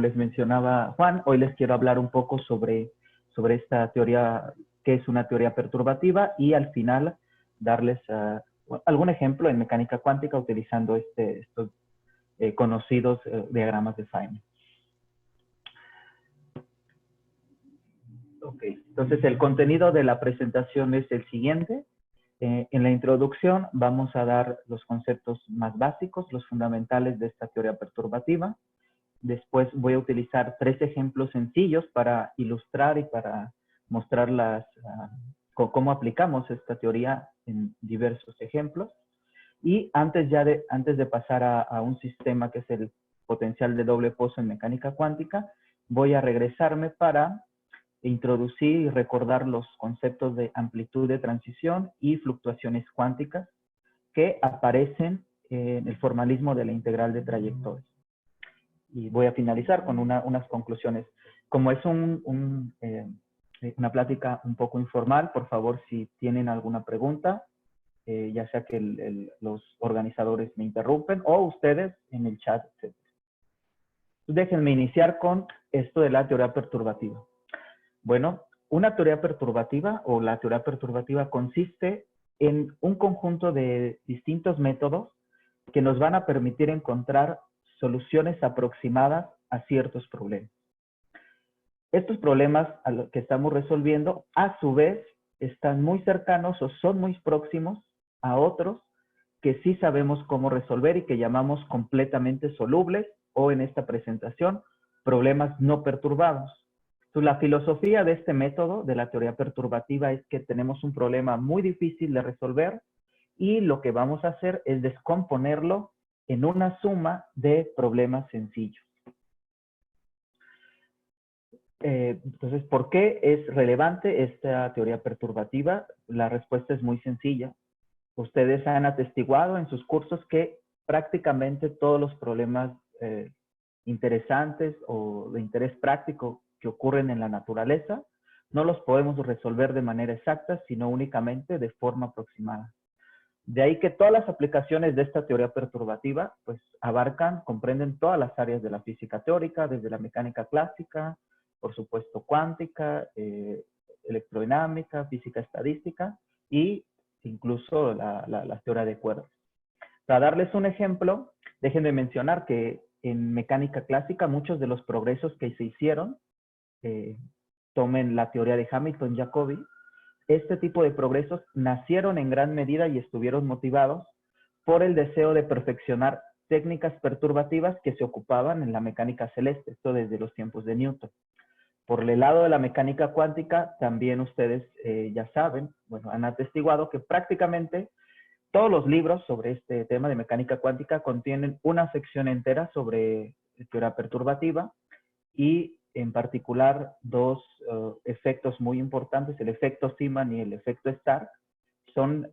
les mencionaba Juan, hoy les quiero hablar un poco sobre esta teoría, que es una teoría perturbativa, y al final darles algún ejemplo en mecánica cuántica utilizando estos conocidos diagramas de Feynman. Ok, entonces el contenido de la presentación es el siguiente. En la introducción vamos a dar los conceptos más básicos, los fundamentales de esta teoría perturbativa. Después voy a utilizar 3 ejemplos sencillos para ilustrar y para mostrar cómo aplicamos esta teoría en diversos ejemplos. Y antes de pasar a un sistema que es el potencial de doble pozo en mecánica cuántica, voy a regresarme para introducir y recordar los conceptos de amplitud de transición y fluctuaciones cuánticas que aparecen en el formalismo de la integral de trayectorias. Y voy a finalizar con unas conclusiones. Como es una plática un poco informal, por favor, si tienen alguna pregunta, ya sea que los organizadores me interrumpen o ustedes en el chat, etc. Déjenme iniciar con esto de la teoría perturbativa. Bueno, una teoría perturbativa o la teoría perturbativa consiste en un conjunto de distintos métodos que nos van a permitir encontrar soluciones aproximadas a ciertos problemas. Estos problemas a los que estamos resolviendo, a su vez, están muy cercanos o son muy próximos a otros que sí sabemos cómo resolver y que llamamos completamente solubles, o en esta presentación, problemas no perturbados. Entonces, la filosofía de este método, de la teoría perturbativa, es que tenemos un problema muy difícil de resolver y lo que vamos a hacer es descomponerlo en una suma de problemas sencillos. Entonces, ¿por qué es relevante esta teoría perturbativa? La respuesta es muy sencilla. Ustedes han atestiguado en sus cursos que prácticamente todos los problemas interesantes o de interés práctico que ocurren en la naturaleza no los podemos resolver de manera exacta, sino únicamente de forma aproximada. De ahí que todas las aplicaciones de esta teoría perturbativa pues comprenden todas las áreas de la física teórica, desde la mecánica clásica, por supuesto cuántica, electrodinámica, física estadística y incluso la teoría de cuerdas. Para darles un ejemplo, dejen de mencionar que en mecánica clásica muchos de los progresos que se hicieron, tomen la teoría de Hamilton-Jacobi, este tipo de progresos nacieron en gran medida y estuvieron motivados por el deseo de perfeccionar técnicas perturbativas que se ocupaban en la mecánica celeste, esto desde los tiempos de Newton. Por el lado de la mecánica cuántica, también ustedes ya saben, bueno, han atestiguado que prácticamente todos los libros sobre este tema de mecánica cuántica contienen una sección entera sobre teoría perturbativa y en particular 2 efectos muy importantes, el efecto Zeeman y el efecto Stark, son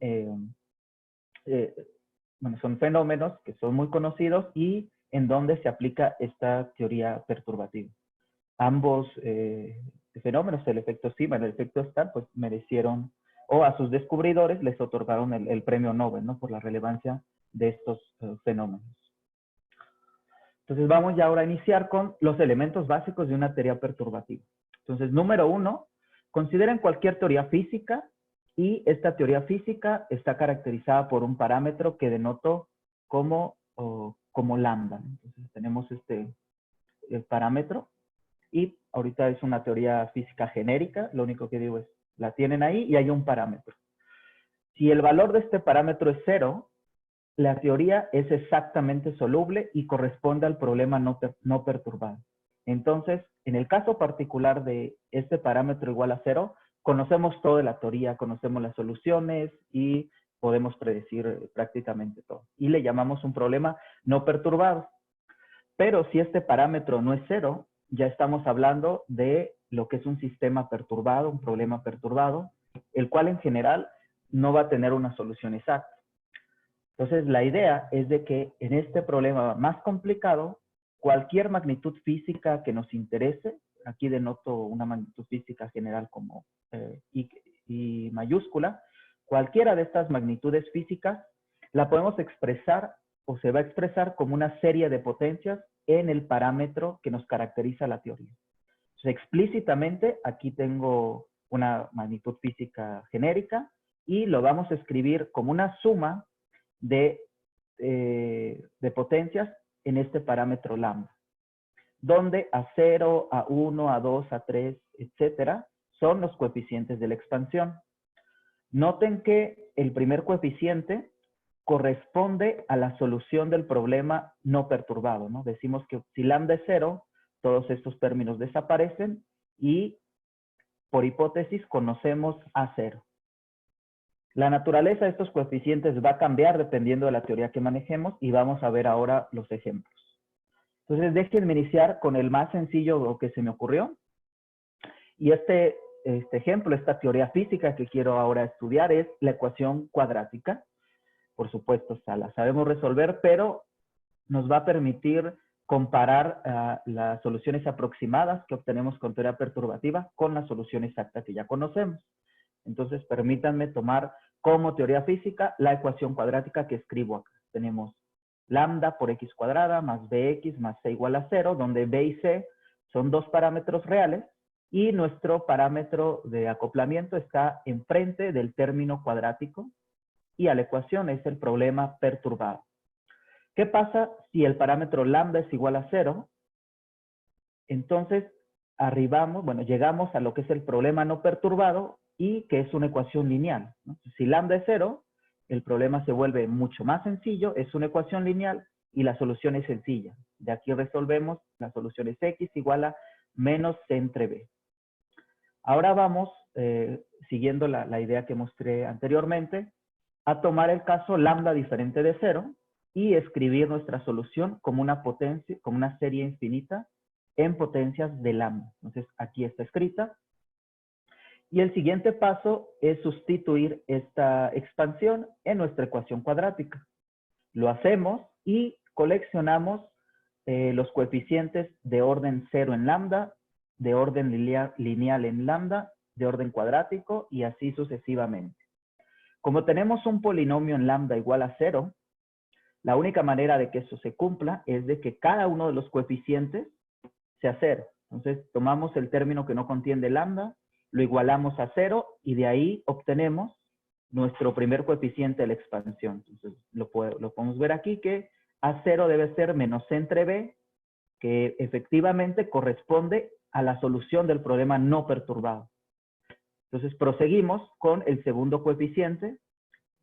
fenómenos que son muy conocidos y en donde se aplica esta teoría perturbativa. Ambos fenómenos, el efecto Zeeman y el efecto Stark, pues merecieron, o a sus descubridores les otorgaron el premio Nobel, ¿no? Por la relevancia de estos fenómenos. Entonces vamos ya ahora a iniciar con los elementos básicos de una teoría perturbativa. Entonces, número 1, consideren cualquier teoría física y esta teoría física está caracterizada por un parámetro que denoto como lambda. Entonces tenemos el parámetro y ahorita es una teoría física genérica, lo único que digo es, la tienen ahí y hay un parámetro. Si el valor de este parámetro es 0, la teoría es exactamente soluble y corresponde al problema no perturbado. Entonces, en el caso particular de este parámetro igual a 0, conocemos toda la teoría, conocemos las soluciones y podemos predecir prácticamente todo. Y le llamamos un problema no perturbado. Pero si este parámetro no es 0, ya estamos hablando de lo que es un sistema perturbado, un problema perturbado, el cual en general no va a tener una solución exacta. Entonces, la idea es de que en este problema más complicado, cualquier magnitud física que nos interese, aquí denoto una magnitud física general como I mayúscula, cualquiera de estas magnitudes físicas la podemos expresar o se va a expresar como una serie de potencias en el parámetro que nos caracteriza la teoría. Entonces, explícitamente, aquí tengo una magnitud física genérica y lo vamos a escribir como una suma de potencias en este parámetro lambda, donde A0, A1, A2, A3, etcétera, son los coeficientes de la expansión. Noten que el primer coeficiente corresponde a la solución del problema no perturbado, ¿no? Decimos que si lambda es 0, todos estos términos desaparecen y, por hipótesis, conocemos A0. La naturaleza de estos coeficientes va a cambiar dependiendo de la teoría que manejemos y vamos a ver ahora los ejemplos. Entonces, déjenme iniciar con el más sencillo que se me ocurrió. Y este ejemplo, esta teoría física que quiero ahora estudiar es la ecuación cuadrática. Por supuesto, la sabemos resolver, pero nos va a permitir comparar las soluciones aproximadas que obtenemos con teoría perturbativa con la solución exacta que ya conocemos. Entonces, permítanme tomar como teoría física la ecuación cuadrática que escribo acá. Tenemos lambda por x cuadrada más bx más c igual a 0, donde b y c son dos parámetros reales y nuestro parámetro de acoplamiento está enfrente del término cuadrático y a la ecuación es el problema perturbado. ¿Qué pasa si el parámetro lambda es igual a 0? Entonces, llegamos a lo que es el problema no perturbado y que es una ecuación lineal, ¿no? Si lambda es 0, el problema se vuelve mucho más sencillo, es una ecuación lineal y la solución es sencilla. De aquí resolvemos, la solución es x igual a menos c entre b. Ahora vamos, siguiendo la idea que mostré anteriormente, a tomar el caso lambda diferente de 0 y escribir nuestra solución como una potencia, como una serie infinita en potencias de lambda. Entonces, aquí está escrita. Y el siguiente paso es sustituir esta expansión en nuestra ecuación cuadrática. Lo hacemos y coleccionamos los coeficientes de orden 0 en lambda, de orden lineal en lambda, de orden cuadrático y así sucesivamente. Como tenemos un polinomio en lambda igual a 0, la única manera de que eso se cumpla es de que cada uno de los coeficientes sea 0. Entonces, tomamos el término que no contiene lambda, lo igualamos a 0 y de ahí obtenemos nuestro primer coeficiente de la expansión. Entonces, lo podemos ver aquí que A0 debe ser menos c entre b, que efectivamente corresponde a la solución del problema no perturbado. Entonces, proseguimos con el segundo coeficiente.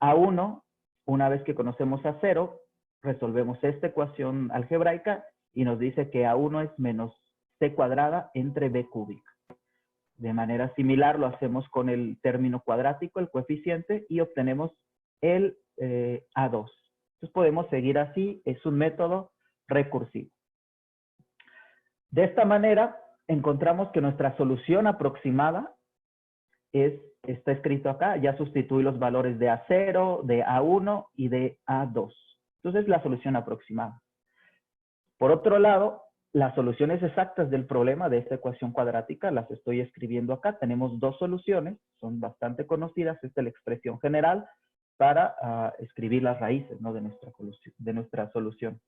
A1, una vez que conocemos A0, resolvemos esta ecuación algebraica y nos dice que A1 es menos c cuadrada entre b cúbica. De manera similar lo hacemos con el término cuadrático, el coeficiente, y obtenemos el A2. Entonces podemos seguir así, es un método recursivo. De esta manera encontramos que nuestra solución aproximada está escrito acá, ya sustituí los valores de A0, de A1 y de A2. Entonces la solución aproximada. Por otro lado, las soluciones exactas del problema de esta ecuación cuadrática las estoy escribiendo acá. Tenemos dos soluciones, son bastante conocidas. Esta es la expresión general para escribir las raíces, ¿no?, de nuestra solución.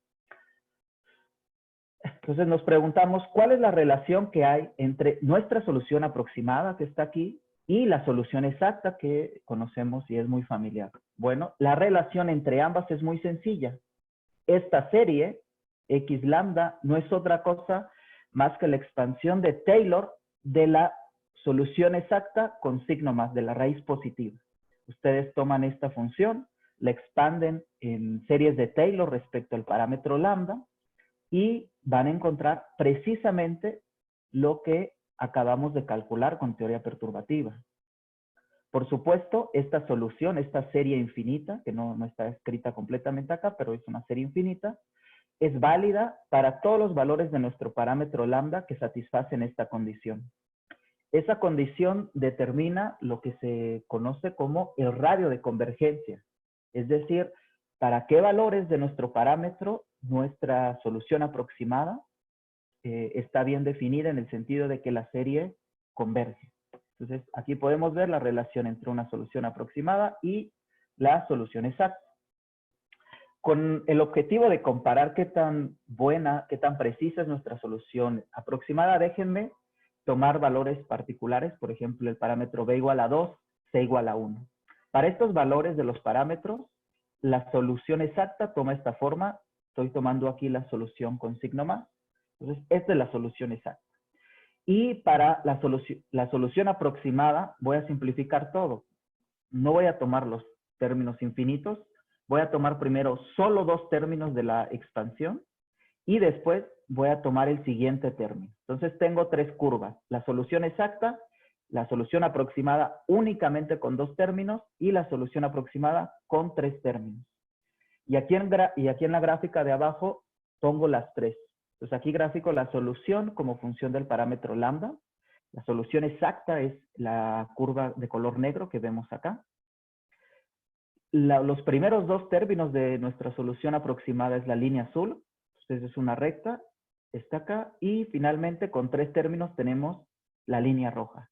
Entonces nos preguntamos, ¿cuál es la relación que hay entre nuestra solución aproximada, que está aquí, y la solución exacta que conocemos y es muy familiar? Bueno, la relación entre ambas es muy sencilla. Esta serie x lambda no es otra cosa más que la expansión de Taylor de la solución exacta con signo más, de la raíz positiva. Ustedes toman esta función, la expanden en series de Taylor respecto al parámetro lambda y van a encontrar precisamente lo que acabamos de calcular con teoría perturbativa. Por supuesto, esta solución, esta serie infinita, que no está escrita completamente acá, pero es una serie infinita, es válida para todos los valores de nuestro parámetro lambda que satisfacen esta condición. Esa condición determina lo que se conoce como el radio de convergencia. Es decir, para qué valores de nuestro parámetro nuestra solución aproximada está bien definida en el sentido de que la serie converge. Entonces, aquí podemos ver la relación entre una solución aproximada y la solución exacta. Con el objetivo de comparar qué tan buena, qué tan precisa es nuestra solución aproximada, déjenme tomar valores particulares, por ejemplo, el parámetro b igual a 2, c igual a 1. Para estos valores de los parámetros, la solución exacta toma esta forma. Estoy tomando aquí la solución con signo más. Entonces, esta es la solución exacta. Y para la solución aproximada, voy a simplificar todo. No voy a tomar los términos infinitos. Voy a tomar primero solo 2 términos de la expansión y después voy a tomar el siguiente término. Entonces tengo 3 curvas. La solución exacta, la solución aproximada únicamente con 2 términos y la solución aproximada con 3 términos. Y aquí en la gráfica de abajo pongo las 3. Entonces aquí gráfico la solución como función del parámetro lambda. La solución exacta es la curva de color negro que vemos acá. Los primeros 2 términos de nuestra solución aproximada es la línea azul. Entonces es una recta, está acá. Y finalmente con 3 términos tenemos la línea roja.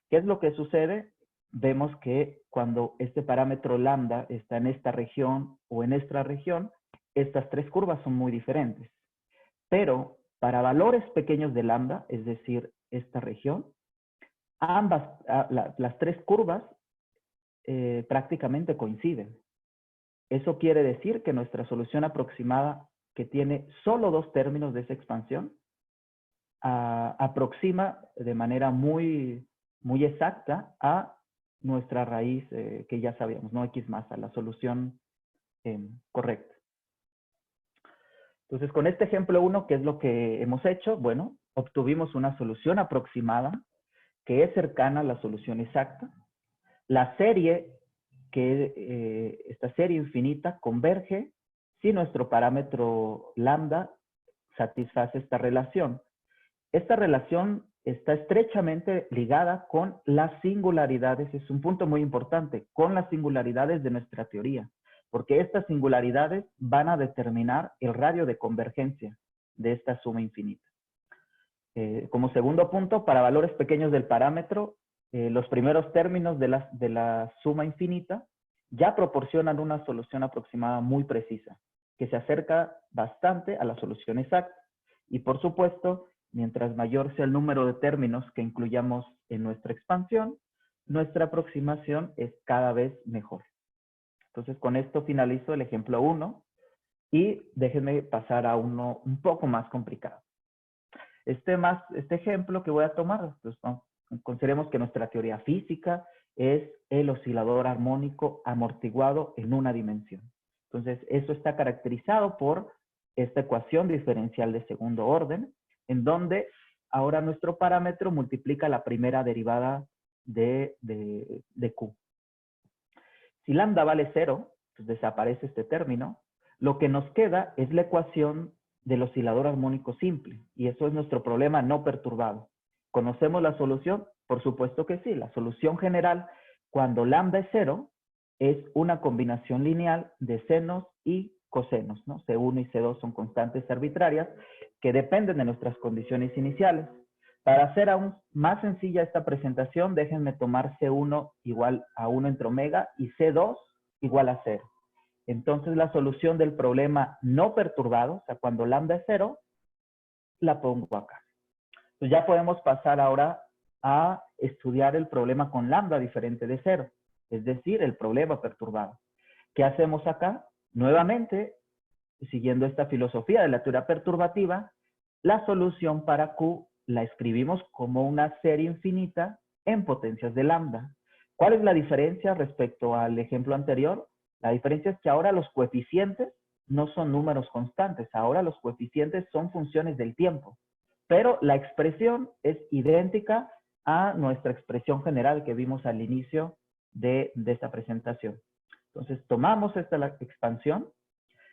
¿Qué es lo que sucede? Vemos que cuando este parámetro lambda está en esta región o en esta región, estas 3 curvas son muy diferentes. Pero para valores pequeños de lambda, es decir, esta región, las 3 curvas prácticamente coinciden. Eso quiere decir que nuestra solución aproximada, que tiene solo 2 términos de esa expansión, aproxima de manera muy, muy exacta a nuestra raíz que ya sabíamos, ¿no? X más, a la solución correcta. Entonces, con este ejemplo 1, ¿qué es lo que hemos hecho? Bueno, obtuvimos una solución aproximada que es cercana a la solución exacta. La serie, esta serie infinita, converge si nuestro parámetro lambda satisface esta relación. Esta relación está estrechamente ligada con las singularidades, es un punto muy importante, con las singularidades de nuestra teoría, porque estas singularidades van a determinar el radio de convergencia de esta suma infinita. Como segundo punto, para valores pequeños del parámetro, los primeros términos de la suma infinita ya proporcionan una solución aproximada muy precisa, que se acerca bastante a la solución exacta. Y por supuesto, mientras mayor sea el número de términos que incluyamos en nuestra expansión, nuestra aproximación es cada vez mejor. Entonces, con esto finalizo el ejemplo 1 y déjenme pasar a uno un poco más complicado. Este ejemplo que voy a tomar, pues, consideremos que nuestra teoría física es el oscilador armónico amortiguado en una dimensión. Entonces, eso está caracterizado por esta ecuación diferencial de segundo orden, en donde ahora nuestro parámetro multiplica la primera derivada de Q. Si lambda vale 0, pues desaparece este término. Lo que nos queda es la ecuación del oscilador armónico simple, y eso es nuestro problema no perturbado. ¿Conocemos la solución? Por supuesto que sí. La solución general, cuando lambda es 0, es una combinación lineal de senos y cosenos, ¿no? C1 y C2 son constantes arbitrarias que dependen de nuestras condiciones iniciales. Para hacer aún más sencilla esta presentación, déjenme tomar C1 igual a 1 entre omega y C2 igual a 0. Entonces, la solución del problema no perturbado, o sea, cuando lambda es 0, la pongo acá. Entonces, ya podemos pasar ahora a estudiar el problema con lambda diferente de 0, es decir, el problema perturbado. ¿Qué hacemos acá? Nuevamente, siguiendo esta filosofía de la teoría perturbativa, la solución para Q la escribimos como una serie infinita en potencias de lambda. ¿Cuál es la diferencia respecto al ejemplo anterior? La diferencia es que ahora los coeficientes no son números constantes, ahora los coeficientes son funciones del tiempo, pero la expresión es idéntica a nuestra expresión general que vimos al inicio de esta presentación. Entonces, tomamos esta expansión,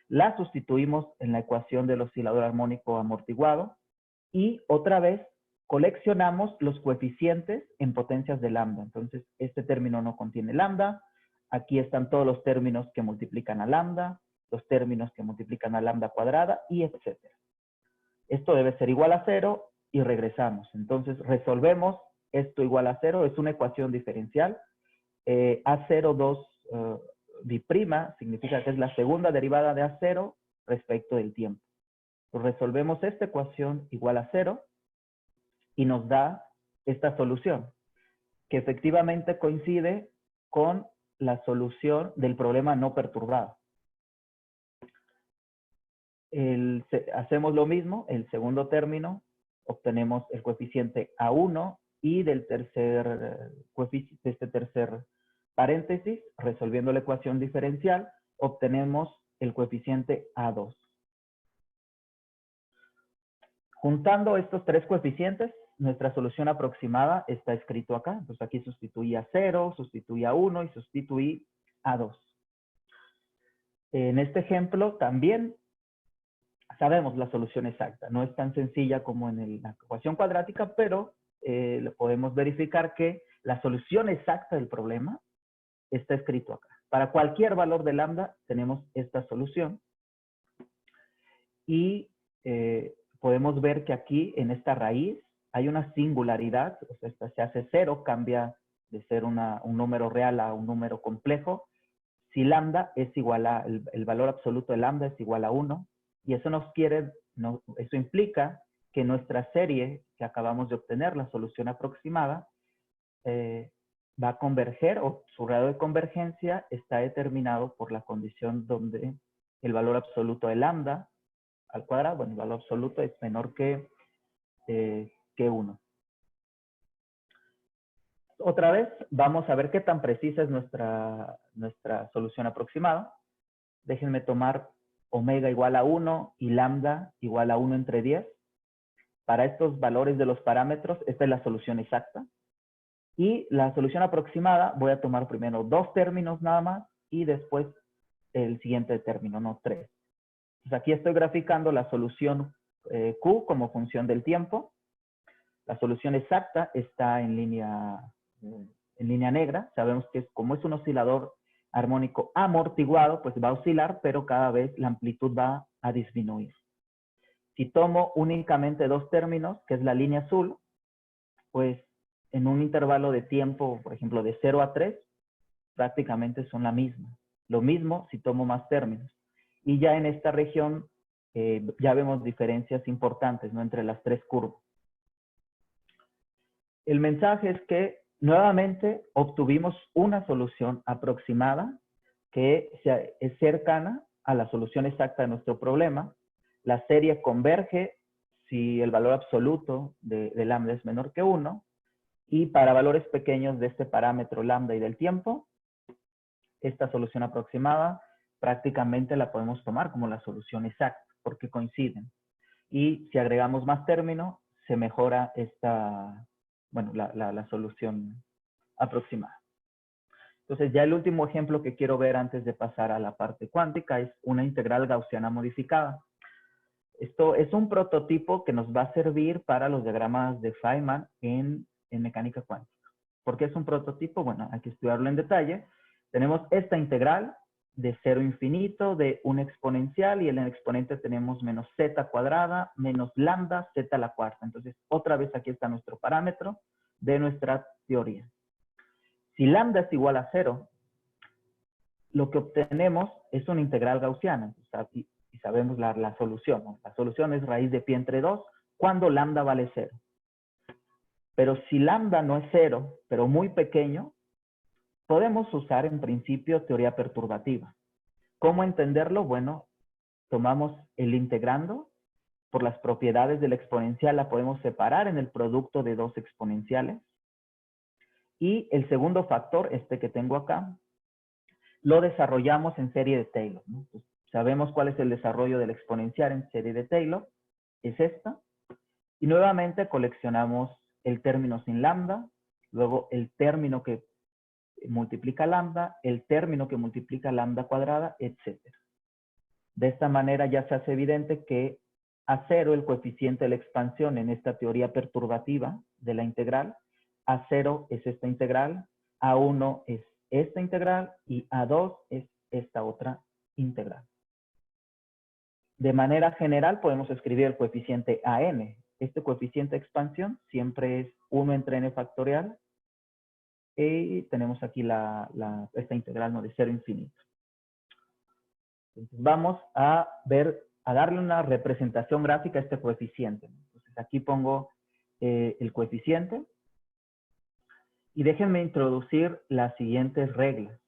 la sustituimos en la ecuación del oscilador armónico amortiguado y otra vez coleccionamos los coeficientes en potencias de lambda. Entonces, este término no contiene lambda. Aquí están todos los términos que multiplican a lambda, los términos que multiplican a lambda cuadrada y etcétera. Esto debe ser igual a 0 y regresamos. Entonces, resolvemos esto igual a 0. Es una ecuación diferencial. A0, 2 bi'prima significa que es la segunda derivada de A0 respecto del tiempo. Pues resolvemos esta ecuación igual a 0 y nos da esta solución, que efectivamente coincide con la solución del problema no perturbado. Hacemos lo mismo, el segundo término, obtenemos el coeficiente A1 y de este tercer paréntesis, resolviendo la ecuación diferencial, obtenemos el coeficiente A2. Juntando estos tres coeficientes, nuestra solución aproximada está escrito acá. Entonces aquí sustituí a 0, sustituí a 1 y sustituí a 2. En este ejemplo también sabemos la solución exacta. No es tan sencilla como en la ecuación cuadrática, pero podemos verificar que la solución exacta del problema está escrito acá. Para cualquier valor de lambda tenemos esta solución. Y podemos ver que aquí en esta raíz hay una singularidad, o sea, esta se hace 0, cambia de ser un número real a un número complejo. Si lambda es igual a, el valor absoluto de lambda es igual a 1, y eso eso implica que nuestra serie que acabamos de obtener, la solución aproximada, va a converger, o su grado de convergencia está determinado por la condición donde el valor absoluto de lambda al cuadrado, bueno, el valor absoluto es menor que 1. Otra vez, vamos a ver qué tan precisa es nuestra solución aproximada. Déjenme tomar omega igual a 1 y lambda igual a 1 entre 10. Para estos valores de los parámetros, esta es la solución exacta. Y la solución aproximada, voy a tomar primero 2 términos nada más y después el siguiente término, no 3. Entonces aquí estoy graficando la solución Q como función del tiempo. La solución exacta está en línea negra. Sabemos que como es un oscilador armónico amortiguado, pues va a oscilar, pero cada vez la amplitud va a disminuir. Si tomo únicamente 2 términos, que es la línea azul, pues en un intervalo de tiempo, por ejemplo, de 0 a 3, prácticamente son la misma. Lo mismo si tomo más términos. Y ya en esta región ya vemos diferencias importantes, ¿no?, entre las tres curvas. El mensaje es que nuevamente obtuvimos una solución aproximada que es cercana a la solución exacta de nuestro problema. La serie converge si el valor absoluto de lambda es menor que 1. Y para valores pequeños de este parámetro lambda y del tiempo, esta solución aproximada prácticamente la podemos tomar como la solución exacta, porque coinciden. Y si agregamos más términos, se mejora la solución aproximada. Entonces, ya el último ejemplo que quiero ver antes de pasar a la parte cuántica es una integral gaussiana modificada. Esto es un prototipo que nos va a servir para los diagramas de Feynman en mecánica cuántica. ¿Por qué es un prototipo? Bueno, hay que estudiarlo en detalle. Tenemos esta integral de 0 a infinito de un exponencial y en el exponente tenemos menos z cuadrada menos lambda z a la cuarta. Entonces, otra vez aquí está nuestro parámetro de nuestra teoría. Si lambda es igual a 0, lo que obtenemos es una integral gaussiana. Y sabemos la solución, ¿no? La solución es raíz de pi entre 2 cuando lambda vale 0. Pero si lambda no es 0, pero muy pequeño, podemos usar en principio teoría perturbativa. ¿Cómo entenderlo? Bueno, tomamos el integrando. Por las propiedades del exponencial la podemos separar en el producto de dos exponenciales. Y el segundo factor, este que tengo acá, lo desarrollamos en serie de Taylor, ¿no? Pues sabemos cuál es el desarrollo del exponencial en serie de Taylor. Es esta. Y nuevamente coleccionamos el término sin lambda, luego el término que multiplica lambda, el término que multiplica lambda cuadrada, etc. De esta manera ya se hace evidente que A0, el coeficiente de la expansión en esta teoría perturbativa de la integral, A0 es esta integral, A1 es esta integral y A2 es esta otra integral. De manera general podemos escribir el coeficiente AN. Este coeficiente de expansión siempre es 1 entre n factorial. Y tenemos aquí esta integral, ¿no?, de 0 a infinito. Entonces vamos a darle una representación gráfica a este coeficiente. Entonces aquí pongo el coeficiente y déjenme introducir las siguientes reglas.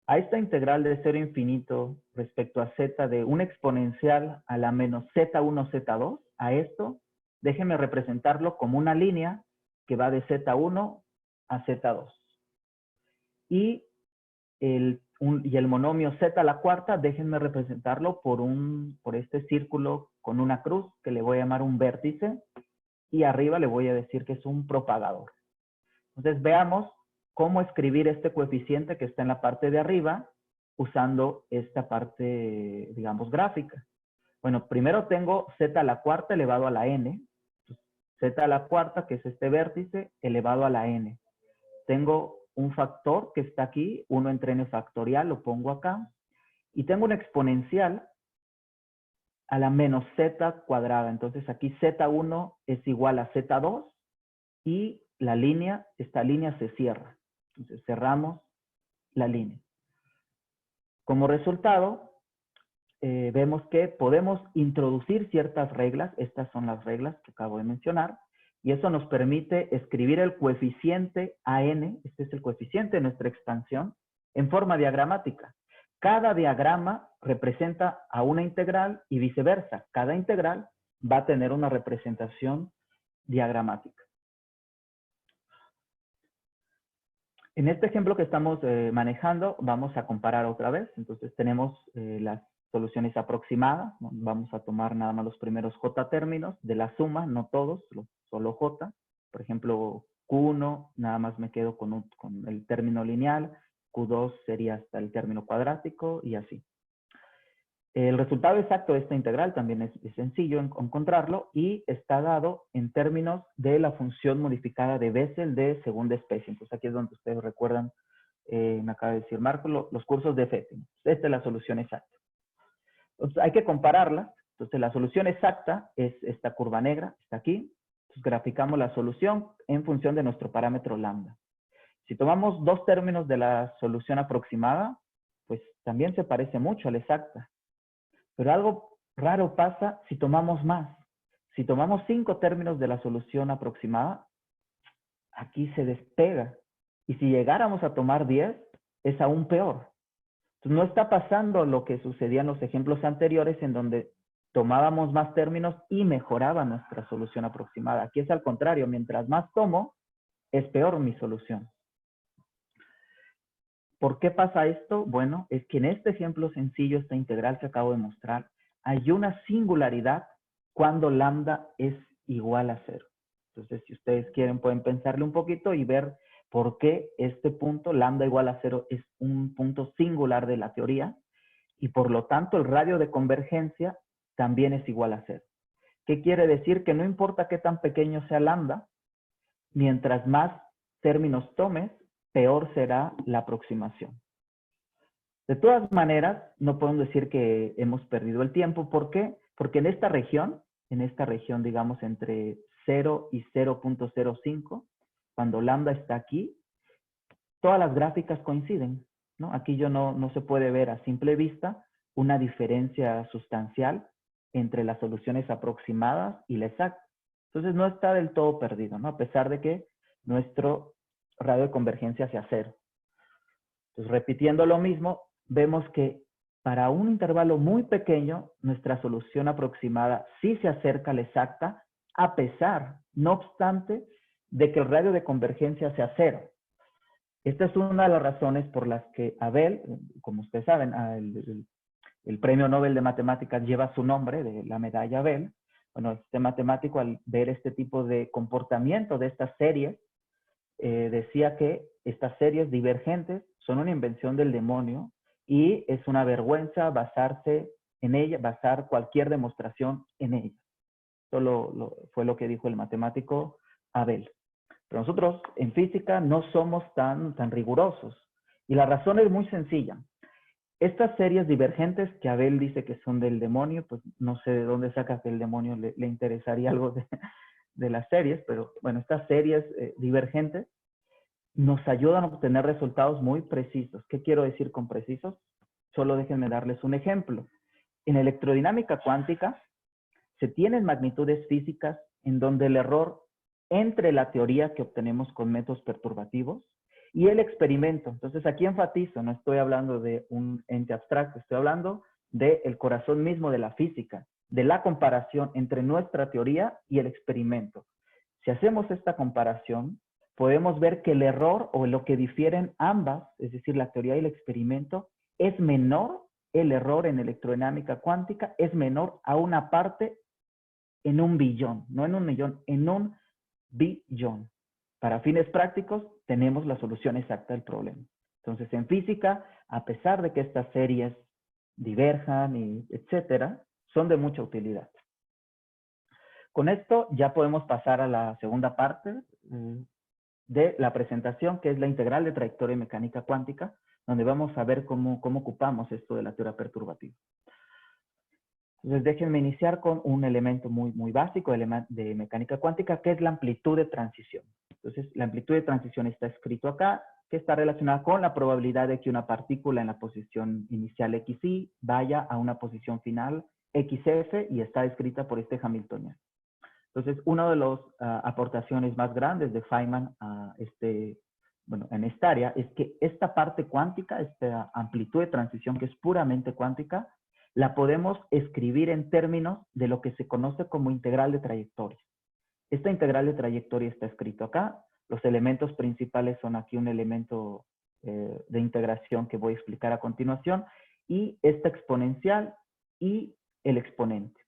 A esta integral de 0 a infinito respecto a z de una exponencial a la menos z1, z2, a esto déjenme representarlo como una línea que va de z1 a z2. Y el monomio z a la cuarta, déjenme representarlo por este círculo con una cruz que le voy a llamar un vértice y arriba le voy a decir que es un propagador. Entonces veamos cómo escribir este coeficiente que está en la parte de arriba usando esta parte, digamos, gráfica. Bueno, primero tengo z a la cuarta elevado a la n. Z a la cuarta, que es este vértice, elevado a la n. Tengo un factor que está aquí, 1 entre n factorial, lo pongo acá. Y tengo una exponencial a la menos z cuadrada. Entonces aquí z1 es igual a z2 y la línea, esta línea se cierra. Entonces cerramos la línea. Como resultado, vemos que podemos introducir ciertas reglas. Estas son las reglas que acabo de mencionar. Y eso nos permite escribir el coeficiente AN, este es el coeficiente de nuestra expansión, en forma diagramática. Cada diagrama representa a una integral y viceversa. Cada integral va a tener una representación diagramática. En este ejemplo que estamos manejando, vamos a comparar otra vez. Entonces tenemos las soluciones aproximadas. Vamos a tomar nada más los primeros J términos de la suma, no todos, solo J. Por ejemplo, Q1, nada más me quedo con el término lineal. Q2 sería hasta el término cuadrático y así. El resultado exacto de esta integral también es sencillo encontrarlo y está dado en términos de la función modificada de Bessel de segunda especie. Entonces aquí es donde ustedes recuerdan, me acaba de decir Marco, los cursos de FET. Esta es la solución exacta. Entonces hay que compararla. Entonces la solución exacta es esta curva negra, está aquí. Entonces graficamos la solución en función de nuestro parámetro lambda. Si tomamos dos términos de la solución aproximada, pues también se parece mucho a la exacta. Pero algo raro pasa si tomamos más. Si tomamos 5 términos de la solución aproximada, aquí se despega. Y si llegáramos a tomar 10, es aún peor. Entonces, no está pasando lo que sucedía en los ejemplos anteriores en donde tomábamos más términos y mejoraba nuestra solución aproximada. Aquí es al contrario, mientras más tomo, es peor mi solución. ¿Por qué pasa esto? Bueno, es que en este ejemplo sencillo, esta integral que acabo de mostrar, hay una singularidad cuando lambda es igual a 0. Entonces, si ustedes quieren, pueden pensarle un poquito y ver por qué este punto, lambda igual a 0, es un punto singular de la teoría y por lo tanto el radio de convergencia también es igual a 0. ¿Qué quiere decir? Que no importa qué tan pequeño sea lambda, mientras más términos tomes, peor será la aproximación. De todas maneras, no podemos decir que hemos perdido el tiempo. ¿Por qué? Porque en esta región, digamos, entre 0 y 0.05, cuando lambda está aquí, todas las gráficas coinciden, ¿no? Aquí no se puede ver a simple vista una diferencia sustancial entre las soluciones aproximadas y la exacta. Entonces, no está del todo perdido, ¿no? A pesar de que nuestro radio de convergencia sea 0. Entonces, repitiendo lo mismo, vemos que para un intervalo muy pequeño, nuestra solución aproximada sí se acerca a la exacta, a pesar, no obstante, de que el radio de convergencia sea 0. Esta es una de las razones por las que Abel, como ustedes saben, el premio Nobel de Matemáticas lleva su nombre, de la medalla Abel. Bueno, este matemático, al ver este tipo de comportamiento de estas series, decía que estas series divergentes son una invención del demonio y es una vergüenza basarse en ella, basar cualquier demostración en ella. Esto fue lo que dijo el matemático Abel. Pero nosotros en física no somos tan rigurosos. Y la razón es muy sencilla. Estas series divergentes que Abel dice que son del demonio, pues no sé de dónde saca que el demonio le interesaría algo de las series, pero bueno, estas series divergentes nos ayudan a obtener resultados muy precisos. ¿Qué quiero decir con precisos? Solo déjenme darles un ejemplo. En electrodinámica cuántica se tienen magnitudes físicas en donde el error entre la teoría que obtenemos con métodos perturbativos y el experimento. Entonces aquí enfatizo, no estoy hablando de un ente abstracto, estoy hablando del corazón mismo de la física, de la comparación entre nuestra teoría y el experimento. Si hacemos esta comparación, podemos ver que el error o lo que difieren ambas, es decir, la teoría y el experimento, es menor. El error en electrodinámica cuántica es menor a una parte en un billón, no en un millón, en un billón. Para fines prácticos, tenemos la solución exacta del problema. Entonces, en física, a pesar de que estas series diverjan y etcétera, son de mucha utilidad. Con esto ya podemos pasar a la segunda parte de la presentación, que es la integral de trayectoria y mecánica cuántica, donde vamos a ver cómo ocupamos esto de la teoría perturbativa. Entonces, déjenme iniciar con un elemento muy básico de mecánica cuántica, que es la amplitud de transición. Entonces, la amplitud de transición está escrito acá, que está relacionada con la probabilidad de que una partícula en la posición inicial XY vaya a una posición final XF y está escrita por este Hamiltoniano. Entonces, una de las aportaciones más grandes de Feynman a en esta área es que esta parte cuántica, esta amplitud de transición que es puramente cuántica, la podemos escribir en términos de lo que se conoce como integral de trayectoria. Esta integral de trayectoria está escrito acá. Los elementos principales son aquí un elemento de integración que voy a explicar a continuación, y esta exponencial y el exponente.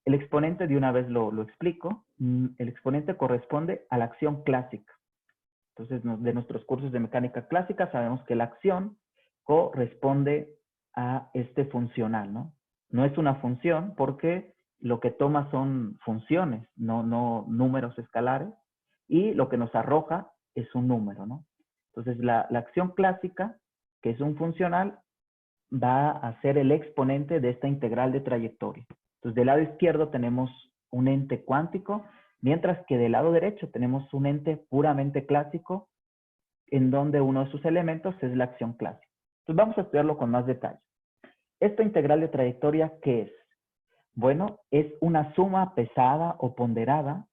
El exponente, de una vez lo explico, el exponente corresponde a la acción clásica. Entonces, de nuestros cursos de mecánica clásica sabemos que la acción corresponde a este funcional, ¿no? No es una función porque lo que toma son funciones, no números escalares, y lo que nos arroja es un número, ¿no? Entonces, la acción clásica, que es un funcional, va a ser el exponente de esta integral de trayectoria. Entonces, del lado izquierdo tenemos un ente cuántico, mientras que del lado derecho tenemos un ente puramente clásico, en donde uno de sus elementos es la acción clásica. Entonces, vamos a estudiarlo con más detalle. Esta integral de trayectoria, ¿qué es? Bueno, es una suma pesada o ponderada.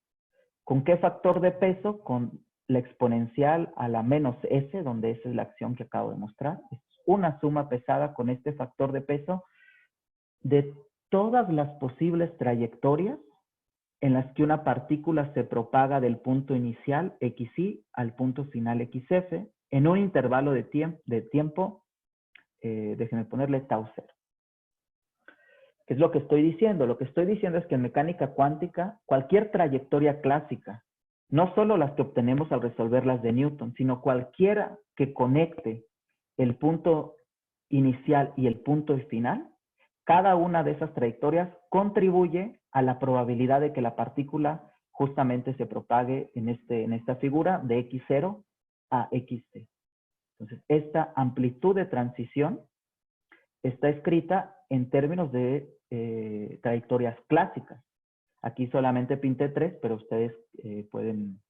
¿Con qué factor de peso? Con la exponencial a la menos s, donde esa es la acción que acabo de mostrar. Es una suma pesada con este factor de peso de todas las posibles trayectorias en las que una partícula se propaga del punto inicial XY al punto final XF en un intervalo de tiempo, déjenme ponerle tau 0. ¿Qué es lo que estoy diciendo? Lo que estoy diciendo es que en mecánica cuántica, cualquier trayectoria clásica, no solo las que obtenemos al resolver las de Newton, sino cualquiera que conecte el punto inicial y el punto final, cada una de esas trayectorias contribuye a la probabilidad de que la partícula justamente se propague en esta figura de X0 a XT. Entonces, esta amplitud de transición está escrita en términos de trayectorias clásicas. Aquí solamente pinté 3, pero ustedes pueden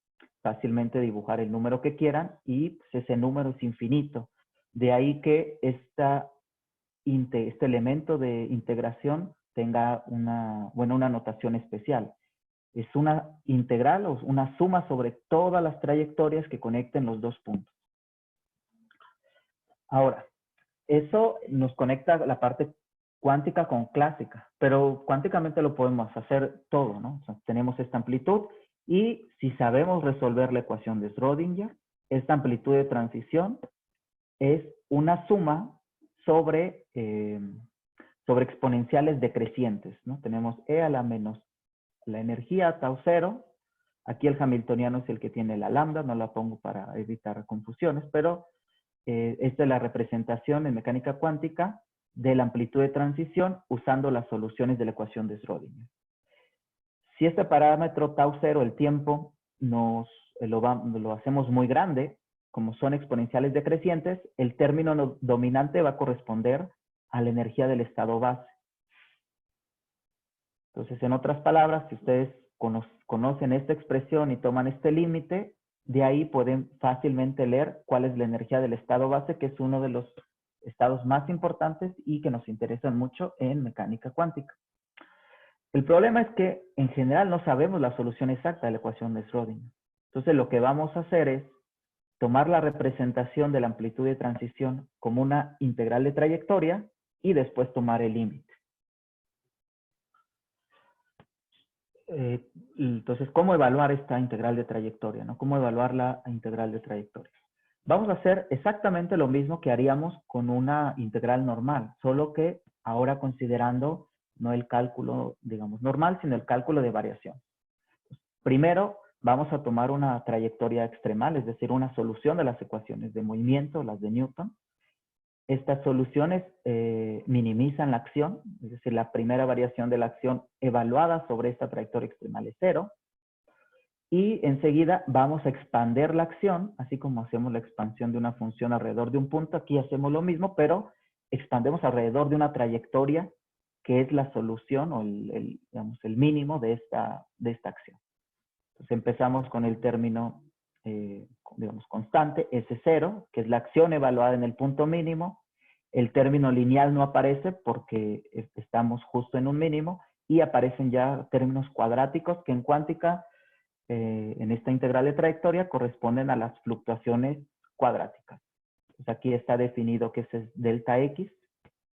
fácilmente dibujar el número que quieran y pues, ese número es infinito. De ahí que este elemento de integración tenga una notación especial. Es una integral o una suma sobre todas las trayectorias que conecten los dos puntos. Ahora, eso nos conecta la parte cuántica con clásica, pero cuánticamente lo podemos hacer todo, ¿no? O sea, tenemos esta amplitud y si sabemos resolver la ecuación de Schrödinger, esta amplitud de transición es una suma sobre exponenciales decrecientes, ¿no? Tenemos E a la menos la energía tau 0. Aquí el hamiltoniano es el que tiene la lambda, no la pongo para evitar confusiones, pero esta es la representación en mecánica cuántica de la amplitud de transición usando las soluciones de la ecuación de Schrödinger. Si este parámetro tau 0, el tiempo, lo hacemos muy grande, como son exponenciales decrecientes, el término dominante va a corresponder a la energía del estado base. Entonces, en otras palabras, si ustedes conocen esta expresión y toman este límite, de ahí pueden fácilmente leer cuál es la energía del estado base, que es uno de los estados más importantes y que nos interesan mucho en mecánica cuántica. El problema es que en general no sabemos la solución exacta de la ecuación de Schrödinger. Entonces lo que vamos a hacer es tomar la representación de la amplitud de transición como una integral de trayectoria y después tomar el límite. Entonces, ¿cómo evaluar esta integral de trayectoria, ¿no? ¿Cómo evaluar la integral de trayectoria? Vamos a hacer exactamente lo mismo que haríamos con una integral normal, solo que ahora considerando no el cálculo, digamos, normal, sino el cálculo de variación. Primero, vamos a tomar una trayectoria extremal, es decir, una solución de las ecuaciones de movimiento, las de Newton. Estas soluciones minimizan la acción, es decir, la primera variación de la acción evaluada sobre esta trayectoria extremal es 0. Y enseguida vamos a expander la acción, así como hacemos la expansión de una función alrededor de un punto. Aquí hacemos lo mismo, pero expandemos alrededor de una trayectoria que es la solución o digamos, el mínimo de esta acción. Entonces empezamos con el término, digamos, constante, S0, que es la acción evaluada en el punto mínimo. El término lineal no aparece porque estamos justo en un mínimo y aparecen ya términos cuadráticos que en cuántica, en esta integral de trayectoria, corresponden a las fluctuaciones cuadráticas. Entonces aquí está definido que ese es delta X,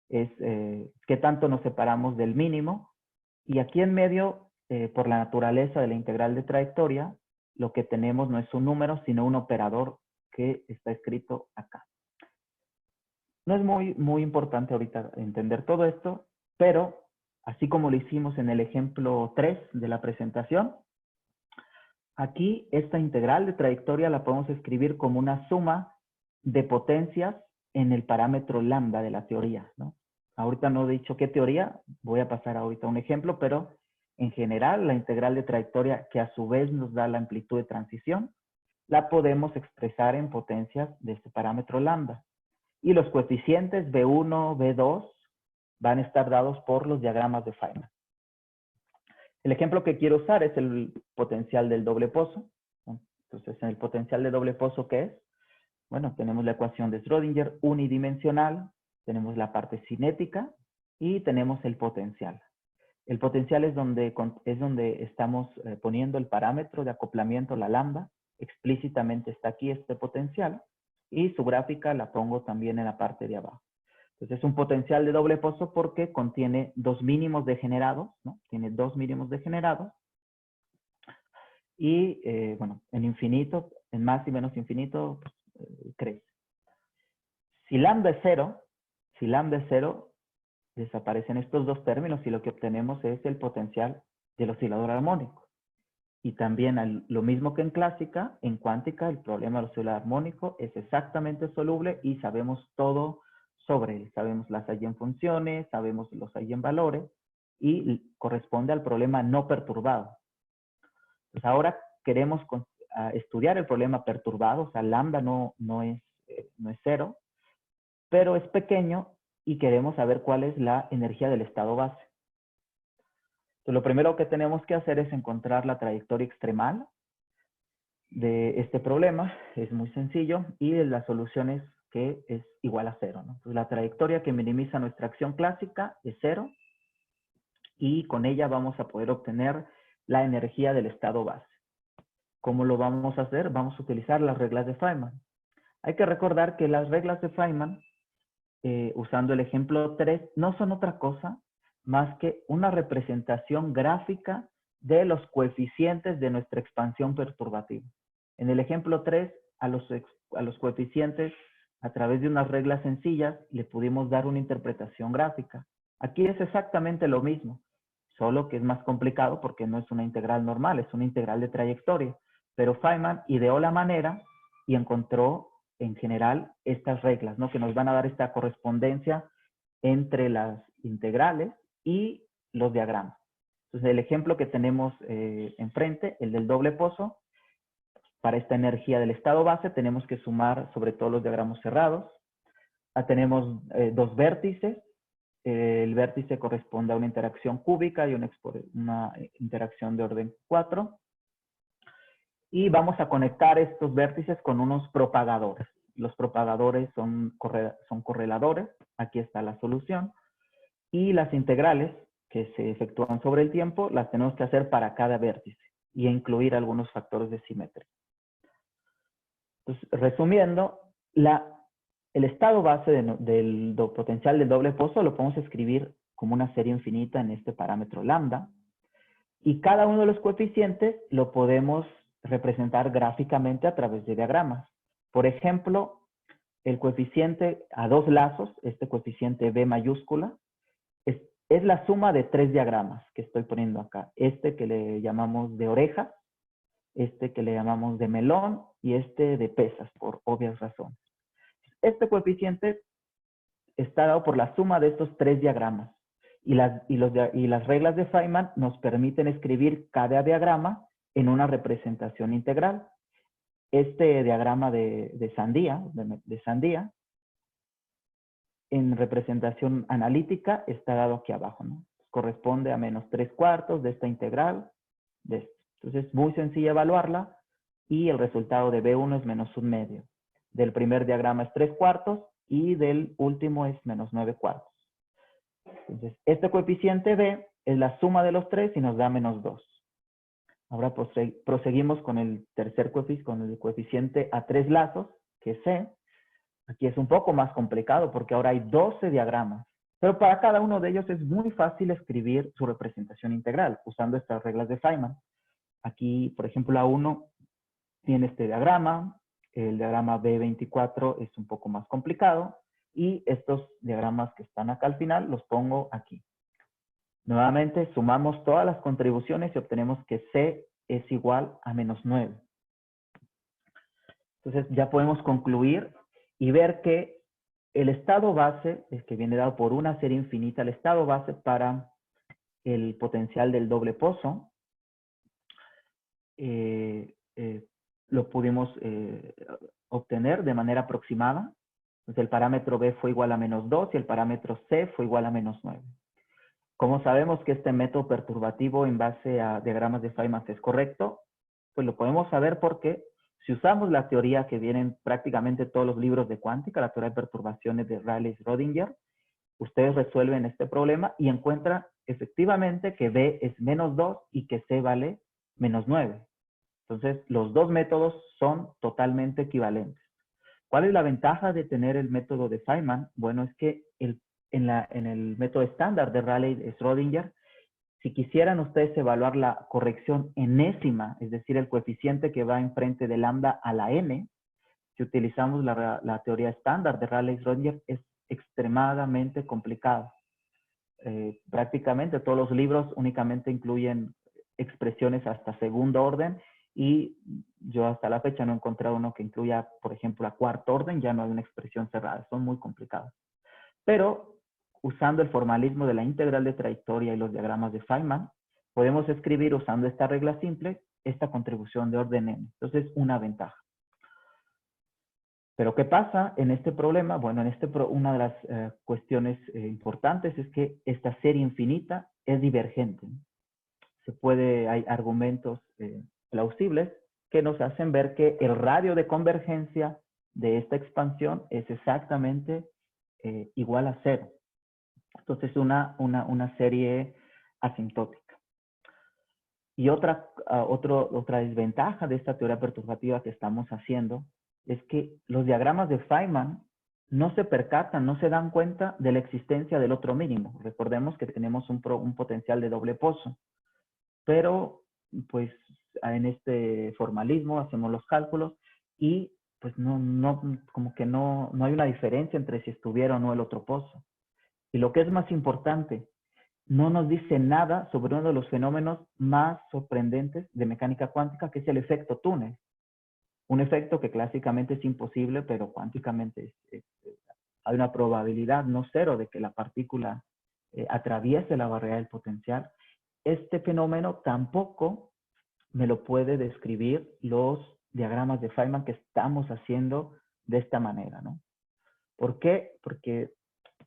es qué tanto nos separamos del mínimo. Y aquí en medio, por la naturaleza de la integral de trayectoria, lo que tenemos no es un número, sino un operador que está escrito acá. No es muy importante ahorita entender todo esto, pero así como lo hicimos en el ejemplo 3 de la presentación, aquí esta integral de trayectoria la podemos escribir como una suma de potencias en el parámetro lambda de la teoría, ¿no? Ahorita no he dicho qué teoría, voy a pasar ahorita a un ejemplo, pero en general la integral de trayectoria, que a su vez nos da la amplitud de transición, la podemos expresar en potencias de este parámetro lambda. Y los coeficientes B1, B2 van a estar dados por los diagramas de Feynman. El ejemplo que quiero usar es el potencial del doble pozo. Entonces, en el potencial de doble pozo, ¿qué es? Bueno, tenemos la ecuación de Schrödinger unidimensional, tenemos la parte cinética y tenemos el potencial. El potencial es donde estamos poniendo el parámetro de acoplamiento, la lambda. Explícitamente está aquí este potencial. Y su gráfica la pongo también en la parte de abajo. Entonces es un potencial de doble pozo porque contiene dos mínimos degenerados, ¿no? Tiene dos mínimos degenerados. Y bueno, en infinito, en más y menos infinito, pues, crece. Si lambda es cero, desaparecen estos dos términos y lo que obtenemos es el potencial del oscilador armónico. Y también lo mismo que en clásica, en cuántica el problema del oscilador armónico es exactamente soluble y sabemos todo sobre él. Sabemos las eigenfunciones, sabemos los eigenvalores y corresponde al problema no perturbado. Pues ahora queremos estudiar el problema perturbado, o sea, lambda no es 0, pero es pequeño y queremos saber cuál es la energía del estado base. Entonces, lo primero que tenemos que hacer es encontrar la trayectoria extremal de este problema. Es muy sencillo y la solución es que es igual a 0, ¿no? Entonces, la trayectoria que minimiza nuestra acción clásica es 0 y con ella vamos a poder obtener la energía del estado base. ¿Cómo lo vamos a hacer? Vamos a utilizar las reglas de Feynman. Hay que recordar que las reglas de Feynman, usando el ejemplo 3, no son otra cosa más que una representación gráfica de los coeficientes de nuestra expansión perturbativa. En el ejemplo 3, a los coeficientes, a través de unas reglas sencillas, le pudimos dar una interpretación gráfica. Aquí es exactamente lo mismo, solo que es más complicado porque no es una integral normal, es una integral de trayectoria. Pero Feynman ideó la manera y encontró en general estas reglas, ¿no? Que nos van a dar esta correspondencia entre las integrales y los diagramas. Entonces, el ejemplo que tenemos enfrente, el del doble pozo, para esta energía del estado base tenemos que sumar sobre todo los diagramos cerrados. Tenemos dos vértices. El vértice corresponde a una interacción cúbica y una interacción de orden 4. Y vamos a conectar estos vértices con unos propagadores. los propagadores son correladores, aquí está la solución, y las integrales que se efectúan sobre el tiempo las tenemos que hacer para cada vértice y incluir algunos factores de simetría. Entonces, resumiendo, el estado base del potencial del doble pozo lo podemos escribir como una serie infinita en este parámetro lambda, y cada uno de los coeficientes lo podemos representar gráficamente a través de diagramas. Por ejemplo, el coeficiente a dos lazos, este coeficiente B mayúscula, es la suma de tres diagramas que estoy poniendo acá. Este que le llamamos de oreja, este que le llamamos de melón y este de pesas, por obvias razones. Este coeficiente está dado por la suma de estos tres diagramas. Y las reglas de Feynman nos permiten escribir cada diagrama en una representación integral. Este diagrama de sandía, en representación analítica está dado aquí abajo, ¿no? Corresponde a menos 3/4 de esta integral. Entonces es muy sencillo evaluarla y el resultado de B1 es menos 1/2. Del primer diagrama es 3/4 y del último es menos 9/4. Entonces, este coeficiente B es la suma de los tres y nos da menos 2. Ahora proseguimos con el tercer coeficiente, con el coeficiente a tres lazos, que es C. Aquí es un poco más complicado porque ahora hay 12 diagramas. Pero para cada uno de ellos es muy fácil escribir su representación integral usando estas reglas de Feynman. Aquí, por ejemplo, A1 tiene este diagrama. El diagrama B24 es un poco más complicado. Y estos diagramas que están acá al final los pongo aquí. Nuevamente sumamos todas las contribuciones y obtenemos que C es igual a menos 9. Entonces ya podemos concluir y ver que el estado base, que viene dado por una serie infinita, el estado base para el potencial del doble pozo, lo pudimos obtener de manera aproximada. Entonces el parámetro B fue igual a menos 2 y el parámetro C fue igual a menos 9. ¿Cómo sabemos que este método perturbativo en base a diagramas de Feynman es correcto? Pues lo podemos saber porque si usamos la teoría que viene en prácticamente todos los libros de cuántica, la teoría de perturbaciones de Rayleigh-Rodinger, ustedes resuelven este problema y encuentran efectivamente que B es menos 2 y que C vale menos 9. Entonces, los dos métodos son totalmente equivalentes. ¿Cuál es la ventaja de tener el método de Feynman? Bueno, es que en el método estándar de Rayleigh-Rodinger, si quisieran ustedes evaluar la corrección enésima, es decir, el coeficiente que va enfrente de lambda a la n, si utilizamos la teoría estándar de Rayleigh-Rodinger, es extremadamente complicado. Prácticamente todos los libros únicamente incluyen expresiones hasta segundo orden y yo hasta la fecha no he encontrado uno que incluya, por ejemplo, a cuarto orden, ya no hay una expresión cerrada, son muy complicados. Pero usando el formalismo de la integral de trayectoria y los diagramas de Feynman, podemos escribir usando esta regla simple esta contribución de orden n. Entonces, una ventaja. Pero ¿qué pasa en este problema? Bueno, una de las cuestiones importantes es que esta serie infinita es divergente. Hay argumentos plausibles que nos hacen ver que el radio de convergencia de esta expansión es exactamente igual a 0. Entonces, una serie asintótica. Y otra desventaja de esta teoría perturbativa que estamos haciendo es que los diagramas de Feynman no se percatan, no se dan cuenta de la existencia del otro mínimo. Recordemos que tenemos un potencial de doble pozo. Pero, pues, en este formalismo hacemos los cálculos y, pues, como que no hay una diferencia entre si estuviera o no el otro pozo. Y lo que es más importante, no nos dice nada sobre uno de los fenómenos más sorprendentes de mecánica cuántica, que es el efecto túnel. Un efecto que clásicamente es imposible, pero cuánticamente hay una probabilidad no cero de que la partícula atraviese la barrera del potencial. Este fenómeno tampoco me lo puede describir los diagramas de Feynman que estamos haciendo de esta manera, ¿no? ¿Por qué? Porque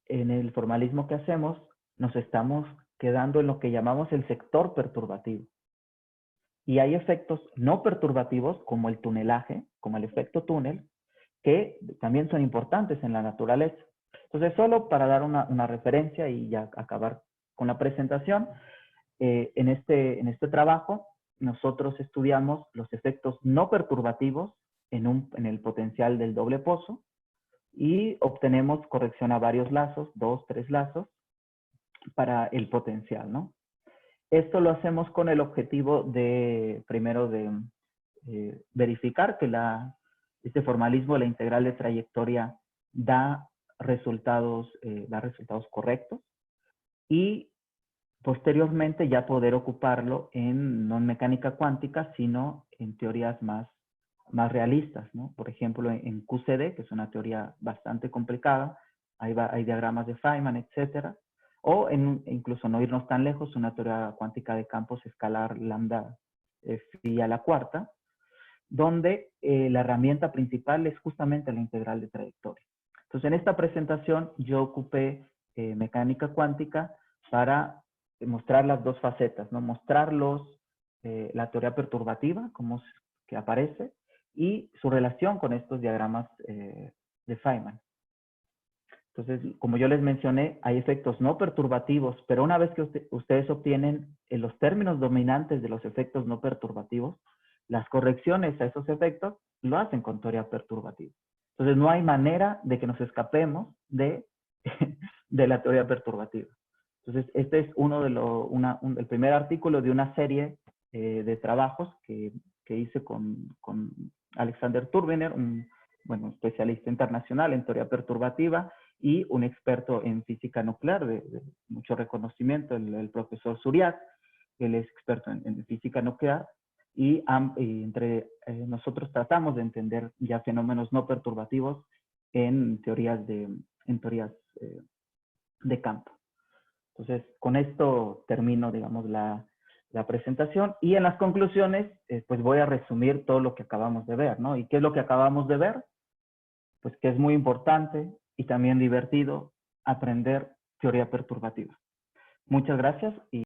en el formalismo que hacemos nos estamos quedando en lo que llamamos el sector perturbativo. Y hay efectos no perturbativos como el tunelaje, como el efecto túnel, que también son importantes en la naturaleza. Entonces, solo para dar una referencia y ya acabar con la presentación, en este trabajo nosotros estudiamos los efectos no perturbativos en el potencial del doble pozo y obtenemos corrección a varios lazos, 2, 3 lazos, para el potencial, ¿no? Esto lo hacemos con el objetivo de, primero, de verificar que este formalismo de la integral de trayectoria da resultados correctos y posteriormente ya poder ocuparlo no en mecánica cuántica, sino en teorías más realistas, ¿no? Por ejemplo, en QCD, que es una teoría bastante complicada, hay diagramas de Feynman, etcétera, o incluso no irnos tan lejos, una teoría cuántica de campos escalar lambda phi a la cuarta, donde la herramienta principal es justamente la integral de trayectoria. Entonces, en esta presentación yo ocupé mecánica cuántica para mostrar las dos facetas, ¿no? Mostrarlos la teoría perturbativa, como que aparece, y su relación con estos diagramas de Feynman. Entonces, como yo les mencioné, hay efectos no perturbativos, pero una vez que ustedes obtienen los términos dominantes de los efectos no perturbativos, las correcciones a esos efectos lo hacen con teoría perturbativa. Entonces, no hay manera de que nos escapemos de la teoría perturbativa. Entonces, este es el primer artículo de una serie de trabajos que hice con Alexander Turbiner, un especialista internacional en teoría perturbativa y un experto en física nuclear de mucho reconocimiento, el profesor Zuriat. Él es experto en física nuclear y entre nosotros tratamos de entender ya fenómenos no perturbativos en teorías de campo. Entonces, con esto termino, digamos, la presentación y en las conclusiones, pues voy a resumir todo lo que acabamos de ver, ¿no? ¿Y qué es lo que acabamos de ver? Pues que es muy importante y también divertido aprender teoría perturbativa. Muchas gracias y